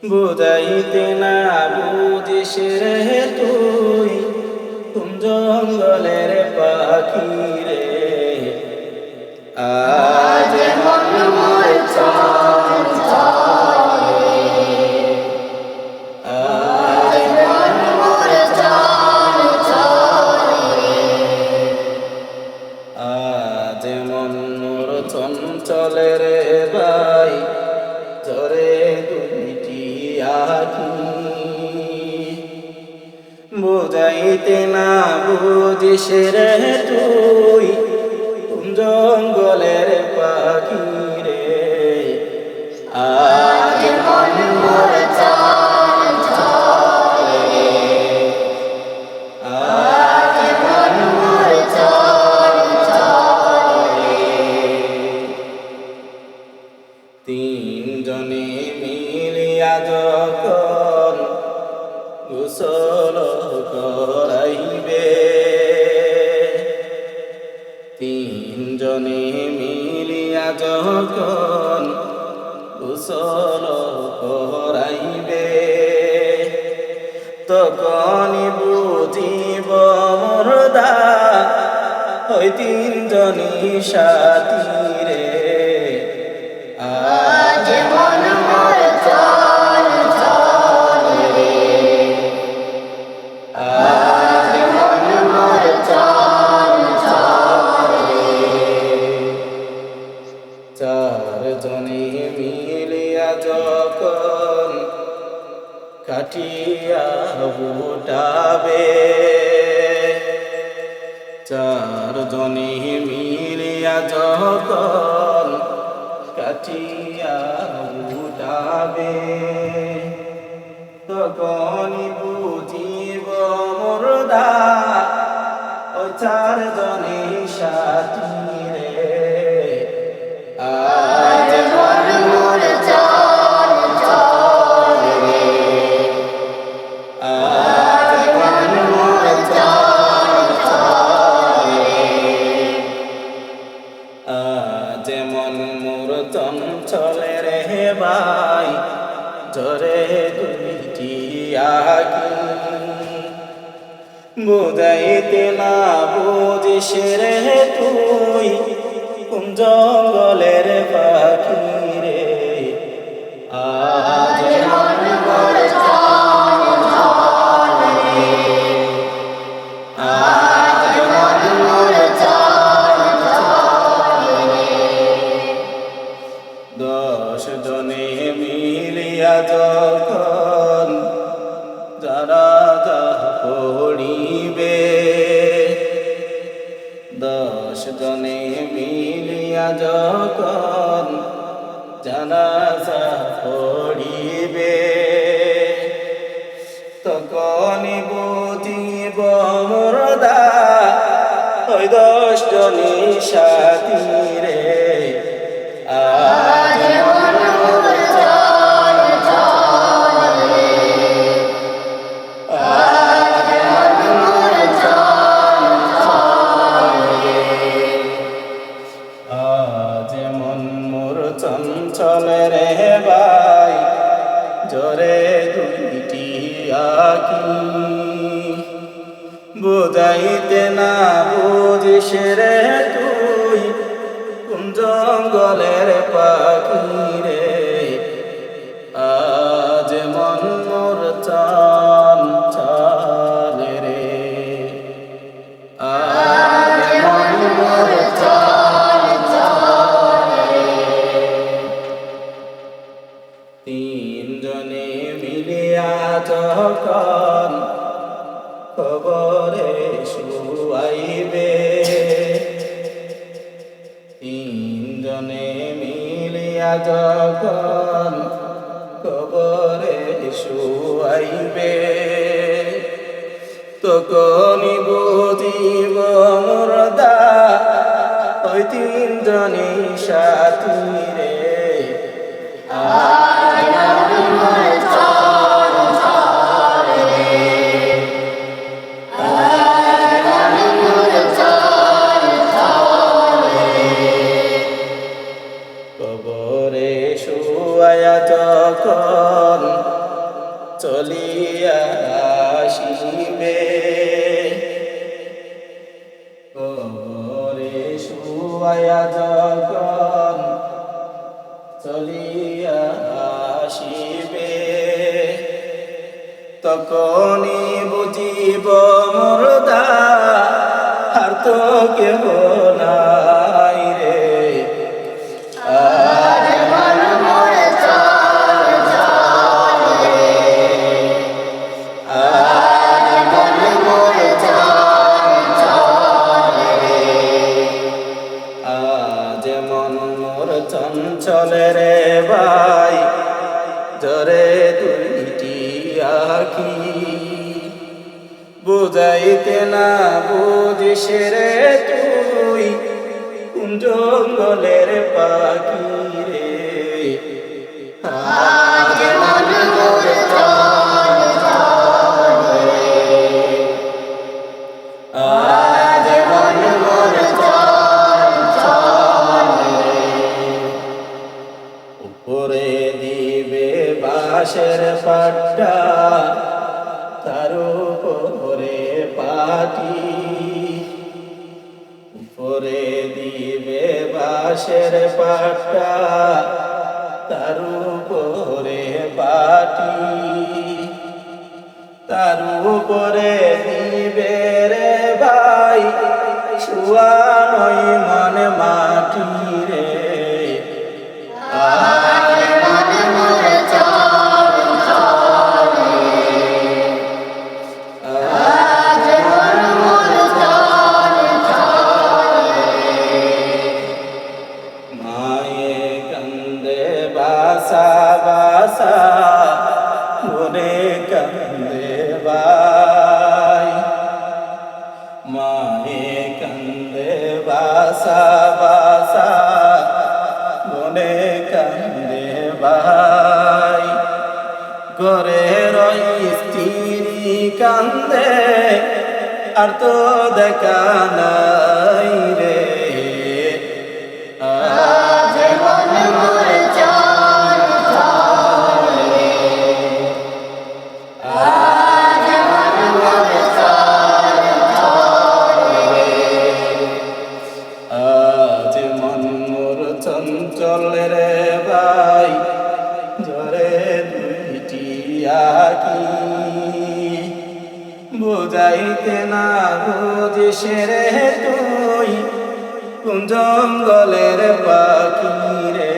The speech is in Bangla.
বুঝাইতে না বুঝিস রে তুই কোন জঙ্গলের পাখি রে। আজ মন মোর চঞ্চলে, আজ মন মোর চঞ্চলে, আজ মন মোর চঞ্চলে রে ভাই জরে দুইটি আখি। বুঝাইতে না বুঝিস রে তুই কোন জঙ্গলের পাখি রে। আজ মন মোর চঞ্চলে, আজ মন মোর চঞ্চলে। তিনজনে মিলিয়া যখন গোসল করাইবে, তিনজনে মিলিয়া যখন গোসল করাইবে, তখন বুঝিব মোরদা ওই তিনজনই সাথী রে। আজ মন মোর চঞ্চলে, আজ মন মোর চঞ্চলে। চারজনে মিলিয়া যখন কাটিয়া বুটাবে, চারজনে মিলিয়া যখন কাটিয়া বুটাবে, তখন বুঝিব মোরদা ও চারজনে সাথী রে। আজ মন মোর চঞ্চলে, আজ মন মোর চঞ্চলে, আজ মন মোর চঞ্চলে রে ভাই জরে দুইটি আখি। বুঝাইতে না বুঝিস রে তুই কোন জঙ্গলের পাখি রে। আজ মন মোর চঞ্চলে, আজ মন মোর চঞ্চলে। 10 জনে মিলিয়া যখন জানাজা পড়িবে, 10 জনে মিলিয়া যখন জানাজা পড়িবে, তখন বুঝিব মোরদা ওই 10 জনই সাথী রে। আজ মন মোর চঞ্চলে, আজ মন মোর চঞ্চলে, আজ মন মোর চঞ্চলে রে ভাই জরে দুইটি আখি। বুঝাইতে না বুঝিস রে তুই কোন জঙ্গলের পাখি রে। আজ মন মোর চঞ্চলে রে, আজ মন মোর চঞ্চলে। তিনজনে মিলিয়া যখন কবরে শুয়াইবে, তিনজনে মিলিয়া যখন কবরে শুয়াইবে, তখন বুঝিব মোরদা ওই তিনজনই সাথী রে। আজ মন মোর চঞ্চলে, আজ মন মোর চঞ্চলে। কবরে শুয়ায়া যখন চলিয়া আসিবে কবরে শুয়ায়া যখন চলিয়া আসিবে তখনই বুঝিব মুর্দা আর তো কেহ নাই রে আজ মন মোর চল চলে আজ মন মোর চল চলে আজ মন মোর চঞ্চল রে ভাই জরে দুইটি আখি বুঝাইতে না বুঝিস রে তুই কোন জঙ্গলের পাখি রে আজ মন মোর চল চলে আজ মন মোর চল চলে উপরে দিবে বাঁশের পাট্টা তার উপরে পাটি উপরে দিবে বাঁশের পাট্টা তার উপরে পাটি তার উপরে দিবে রে ভাই শুয়ানোই মনে মাটি রে আজ মন মোর চল চলে আজ মন মোর চল চলে মায়ে কান্দে বাসা বাসা মনে কান্দে বাই মায়ে কান্দে বাসা বাসা মনে কান্দে বাই ঘরে রই স্ত্রী কান্দে আর তো দেখা নাই রে আজ মন মোর চল চলে আজ মন মোর চল চলে আজ মন মোর চঞ্চল রে ভাই জরে দুইটি আঁখি বুঝাইতে না বুঝিস রে তুই কোন জঙ্গলের পাখি রে